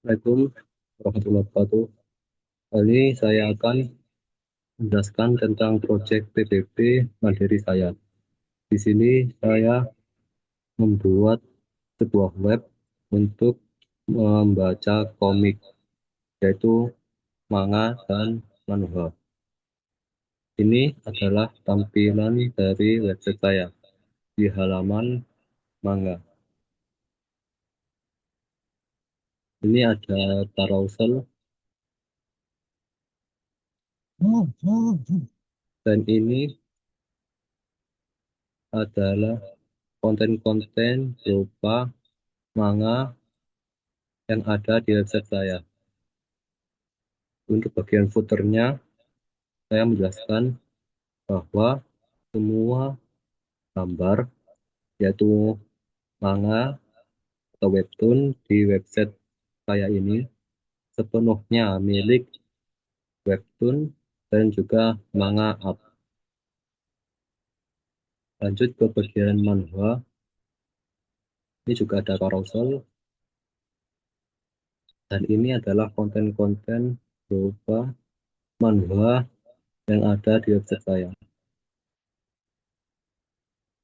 Assalamualaikum warahmatullahi wabarakatuh. Kali ini saya akan menjelaskan tentang proyek PBB Mandiri saya. Di sini saya membuat sebuah web untuk membaca komik, yaitu manga dan manhwa. Ini adalah tampilan dari website saya di halaman manga. Ini ada carousel dan ini adalah konten-konten berupa manga yang ada di website saya. Untuk bagian footernya, saya menjelaskan bahwa semua gambar, yaitu manga atau webtoon di website saya ini, sepenuhnya milik webtoon dan juga manga up. Lanjut ke bagian manhwa, ini juga ada carousel, dan ini adalah konten-konten berupa manhwa yang ada di website saya.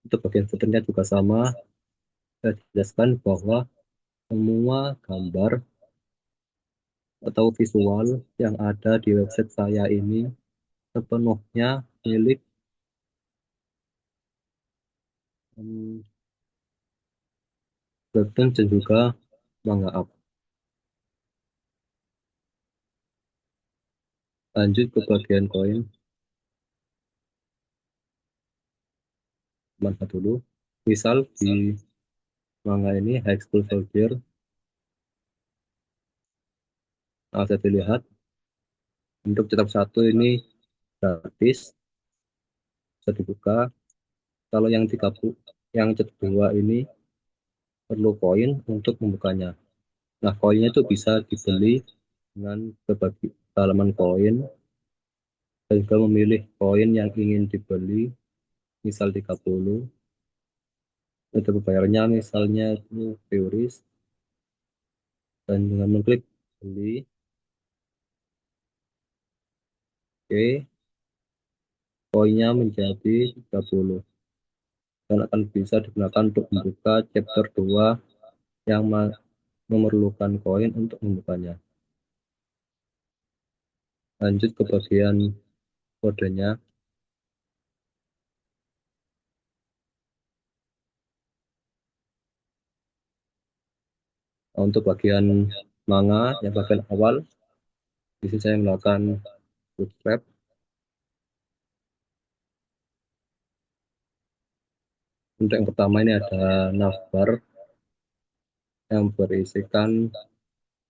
Untuk bagian footernya juga sama, saya jelaskan bahwa semua gambar atau visual yang ada di website saya ini sepenuhnya milik um, webtoon dan juga manga up. Lanjut ke bagian koin, manfaat dulu. Misal di manga ini High School Soldier, saya dilihat untuk cetak satu ini gratis, bisa dibuka. Kalau yang yang cetak dua ini perlu koin untuk membukanya. Nah, koinnya itu bisa dibeli dengan berbagai halaman koin dan juga memilih koin yang ingin dibeli, misal 30. Untuk bayarnya misalnya itu teoris, dan dengan mengklik beli, oke, koinnya menjadi 30 dan akan bisa digunakan untuk membuka chapter 2 yang memerlukan koin untuk membukanya. Lanjut ke bagian kodenya. Untuk bagian manga yang bagian awal, di sini saya melakukan bootstrap. Untuk yang pertama ini ada navbar yang berisikan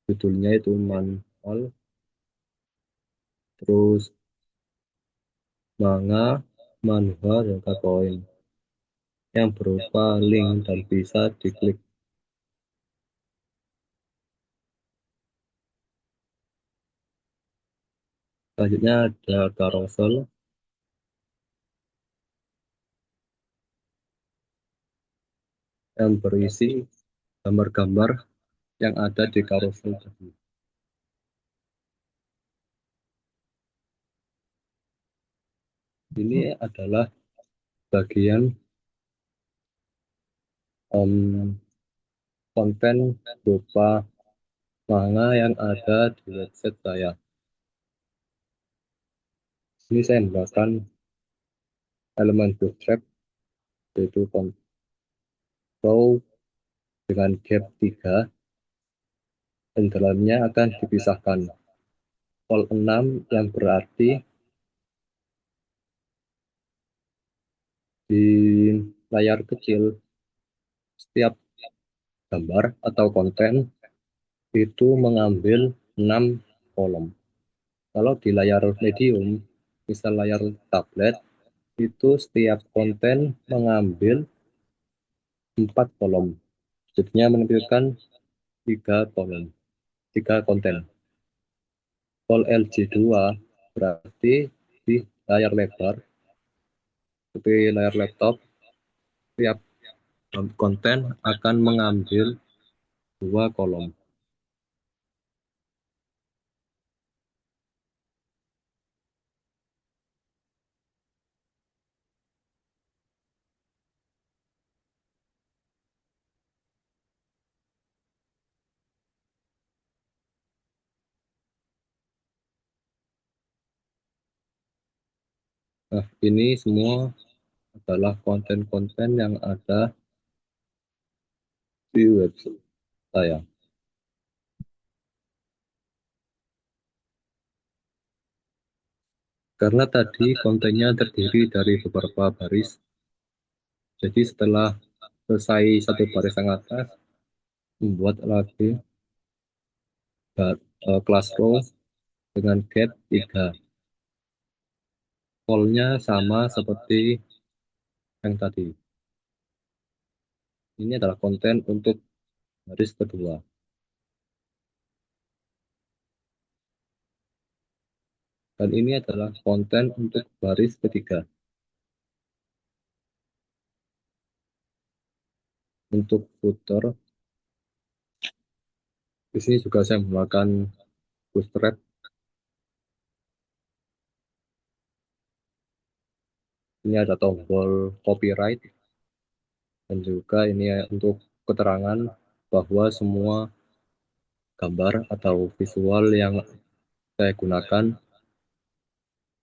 judulnya itu manual, terus manga, manhwa, dan koin yang berupa link dan bisa diklik. Selanjutnya ada carousel yang berisi gambar-gambar yang ada di carousel tadi. Ini adalah bagian konten berupa manga yang ada di website saya. Ini saya menggunakan elemen bootstrap, yaitu contoh dengan gap 3, dan dalamnya akan dipisahkan. Col 6 yang berarti di layar kecil setiap gambar atau konten itu mengambil 6 kolom. Kalau di layar medium, misal layar tablet, itu setiap konten mengambil 4 kolom. Jadinya menampilkan 3 kolom, 3 konten. Col LG2 berarti di layar lebar, seperti layar laptop, setiap konten akan mengambil 2 kolom. Nah, ini semua adalah konten-konten yang ada di website saya. Karena tadi kontennya terdiri dari beberapa baris, jadi setelah selesai satu baris yang atas, membuat lagi class row dengan gap 3. Call-nya sama seperti yang tadi. Ini adalah konten untuk baris kedua. Dan ini adalah konten untuk baris ketiga. Untuk footer, di sini juga saya menggunakan bootstrap. Ini ada tombol copyright. Dan juga ini untuk keterangan bahwa semua gambar atau visual yang saya gunakan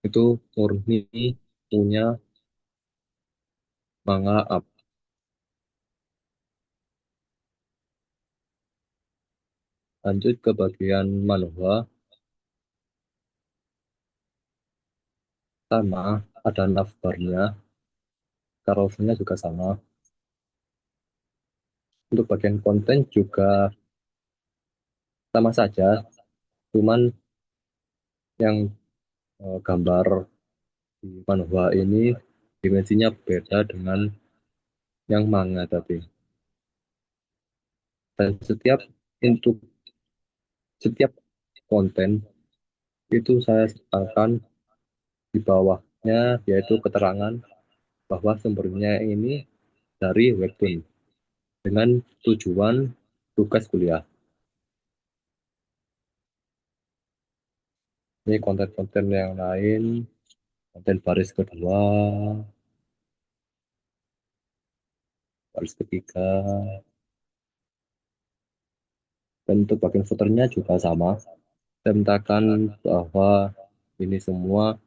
itu murni punya Manga Up. Lanjut ke bagian manhwa, sama ada navbarnya, carouselnya juga sama. Untuk bagian konten juga sama saja, cuman yang gambar di manhwa ini dimensinya beda dengan yang manga tadi. Dan untuk setiap konten itu saya sertakan di bawahnya yaitu keterangan bahwa sumbernya ini dari webtoon dengan tujuan tugas kuliah. Ini konten-konten yang lain, konten baris kedua, baris ketiga, dan untuk bagian footernya juga sama. Saya mintakan bahwa ini semua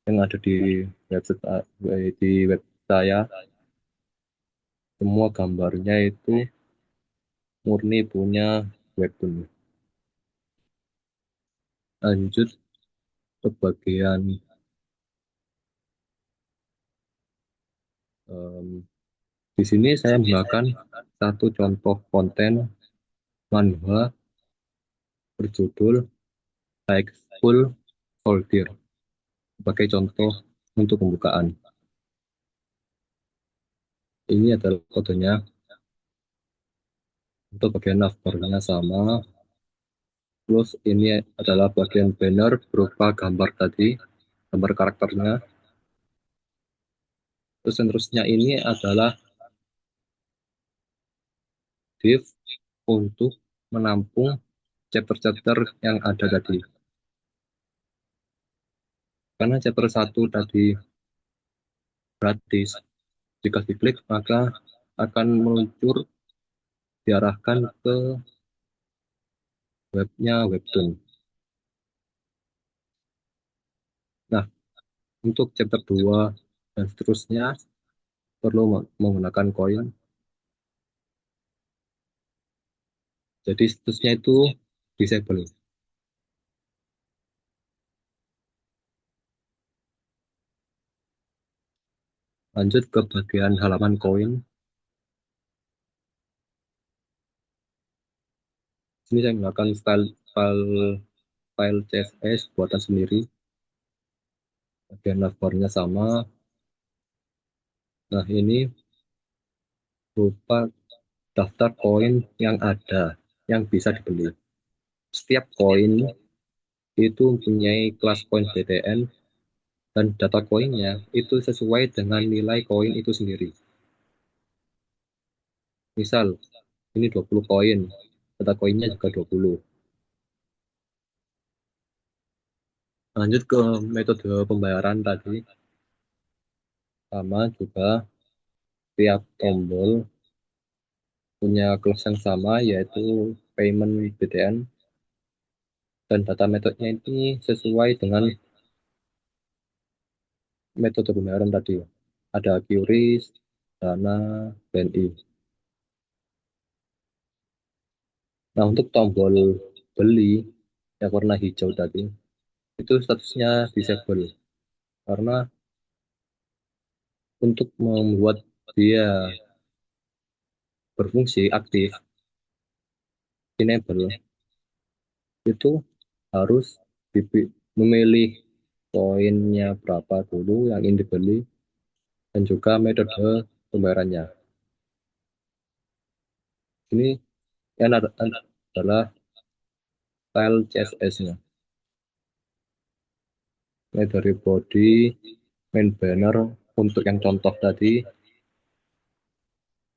yang ada di website di web saya, semua gambarnya itu murni punya webtoon. Lanjut ke bagian em, di sini saya menggunakan satu contoh konten manhwa berjudul High School Soldier sebagai contoh untuk pembukaan. Ini adalah kodenya. Untuk bagian navbarnya sama. Terus ini adalah bagian banner berupa gambar tadi, gambar karakternya. Terus seterusnya ini adalah div untuk menampung chapter-chapter yang ada tadi. Karena chapter 1 tadi gratis, jika diklik maka akan meluncur diarahkan ke webnya webtoon. Nah, untuk chapter 2 dan seterusnya perlu menggunakan koin. Jadi seterusnya itu disable. Lanjut ke bagian halaman koin. Sini saya menggunakan file CSS buatan sendiri. Bagian navbarnya sama. Nah, ini berupa daftar koin yang ada, yang bisa dibeli. Setiap koin itu mempunyai kelas koin BTN dan data koinnya itu sesuai dengan nilai koin itu sendiri. Misal, ini 20 koin, data koinnya juga 20. Lanjut ke metode pembayaran tadi, sama juga tiap tombol punya kelas yang sama yaitu payment BTN dan data metodenya ini sesuai dengan metode pembayaran tadi. Ada QRIS, Dana, BNI. Nah, untuk tombol beli yang warna hijau tadi, itu statusnya disable. Karena untuk membuat dia berfungsi aktif, enable, itu harus memilih poinnya berapa dulu yang ingin dibeli dan juga metode pembayarannya. Ini yang adalah file CSS-nya. Ini dari body, main banner, untuk yang contoh tadi,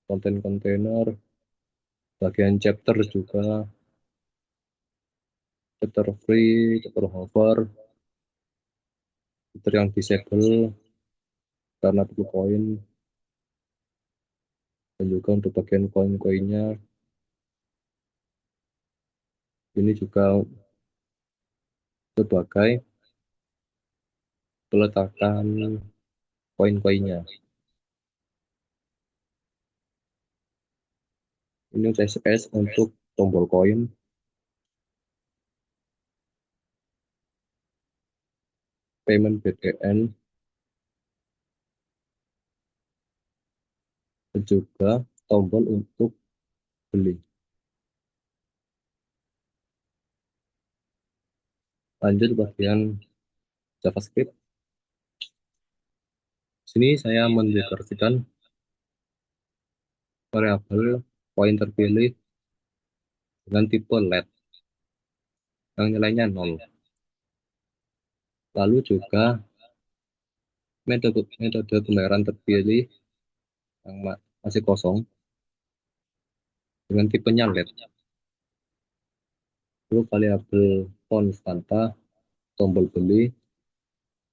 konten kontainer, bagian chapter juga, chapter free, chapter hover, chapter yang disable karena perlu koin, dan juga untuk bagian koin-koinnya, ini juga sebagai peletakan koin-koinnya. Ini CSS untuk tombol koin, payment BTN, dan juga tombol untuk beli. Lanjut bagian JavaScript. Sini saya mendeklarasikan variabel koin terpilih dengan tipe LED yang nilainya 0. Lalu juga metode pembayaran terpilih yang masih kosong dengan tipenya LED. Lalu variabel konstanta tombol beli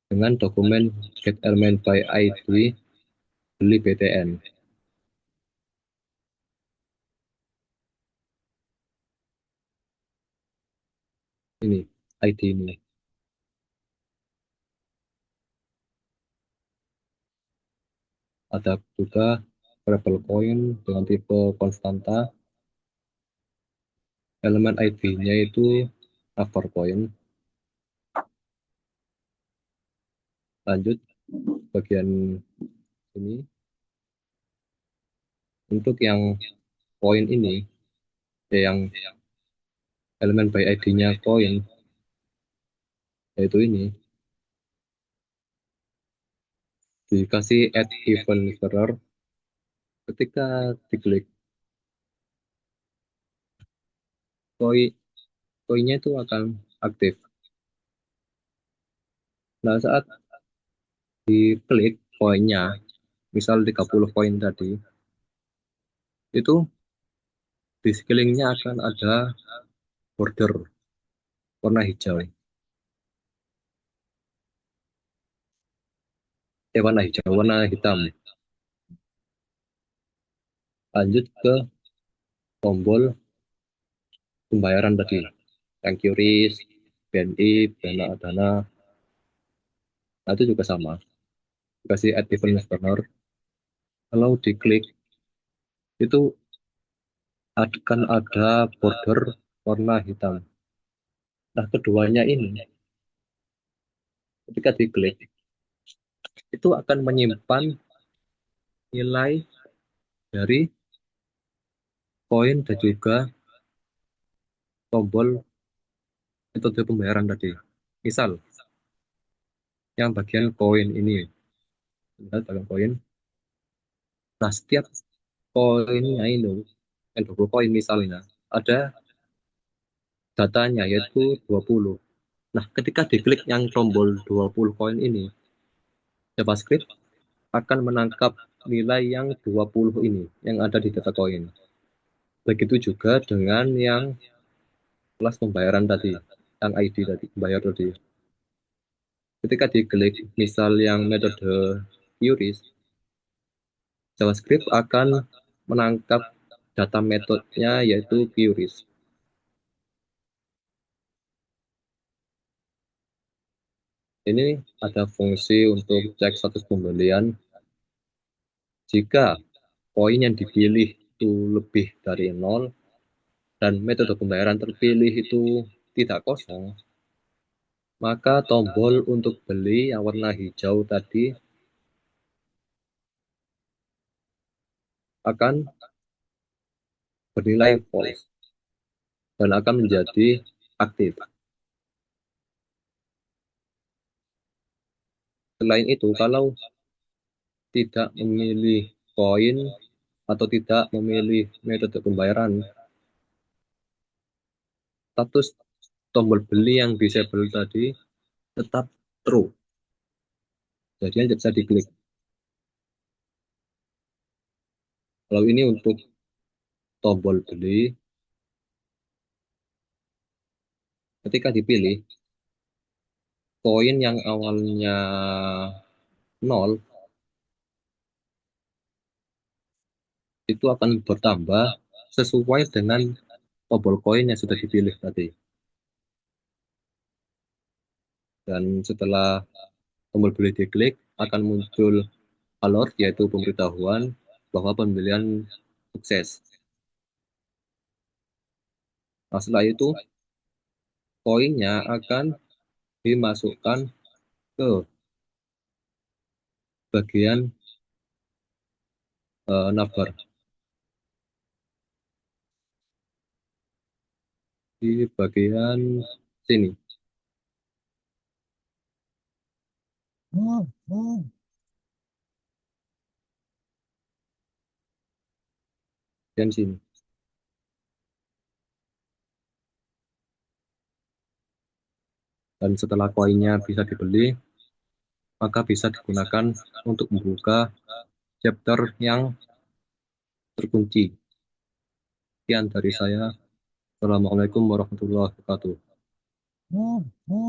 dengan dokumen get element by ID beli BTN. Ini ID ini. Ada juga variabel koin dengan tipe konstanta. Elemen ID-nya itu cover coin. Lanjut bagian ini. Untuk yang koin ini, yang elemen by ID-nya koin, yaitu ini, dikasih add event mirror. Ketika diklik koinnya itu akan aktif. Nah, saat diklik koinnya, misal 30 koin tadi, itu di sekelilingnya akan ada border warna hijau. Warna hijau, warna hitam. Lanjut ke tombol pembayaran tadi, yang QRIS, BNI, Dana. Nah, itu juga sama. Dikasih add event listener. Kalau diklik, itu akan ada border warna hitam. Nah, keduanya ini, ketika diklik, itu akan menyimpan nilai dari koin dan juga tombol metode pembayaran tadi. Misal, yang bagian koin ini, lihat bagian koin. Nah, setiap koinnya ini, yang 20 koin misalnya, ada datanya yaitu 20. Nah, ketika diklik yang tombol 20 koin ini, JavaScript akan menangkap nilai yang 20 ini, yang ada di data koin. Begitu juga dengan yang kelas pembayaran tadi, yang ID tadi, bayar tadi. Ketika diklik, misal yang metode QRIS, JavaScript akan menangkap data metodenya yaitu QRIS. Ini ada fungsi untuk cek status pembelian. Jika koin yang dipilih itu lebih dari nol dan metode pembayaran terpilih itu tidak kosong, maka tombol untuk beli yang warna hijau tadi akan bernilai false dan akan menjadi aktif. Selain itu, kalau tidak memilih koin atau tidak memilih metode pembayaran, status tombol beli yang disable tadi tetap true. Jadi tidak bisa diklik. Kalau ini untuk tombol beli, ketika dipilih, koin yang awalnya nol itu akan bertambah sesuai dengan tombol koin yang sudah dipilih tadi. Dan setelah tombol beli diklik, akan muncul alert, yaitu pemberitahuan bahwa pembelian sukses. Nah, setelah itu, koinnya akan dimasukkan ke bagian navbar di bagian sini. Dan sini. Dan setelah koinnya bisa dibeli, maka bisa digunakan untuk membuka chapter yang terkunci. Sekian dari saya. Assalamualaikum warahmatullahi wabarakatuh.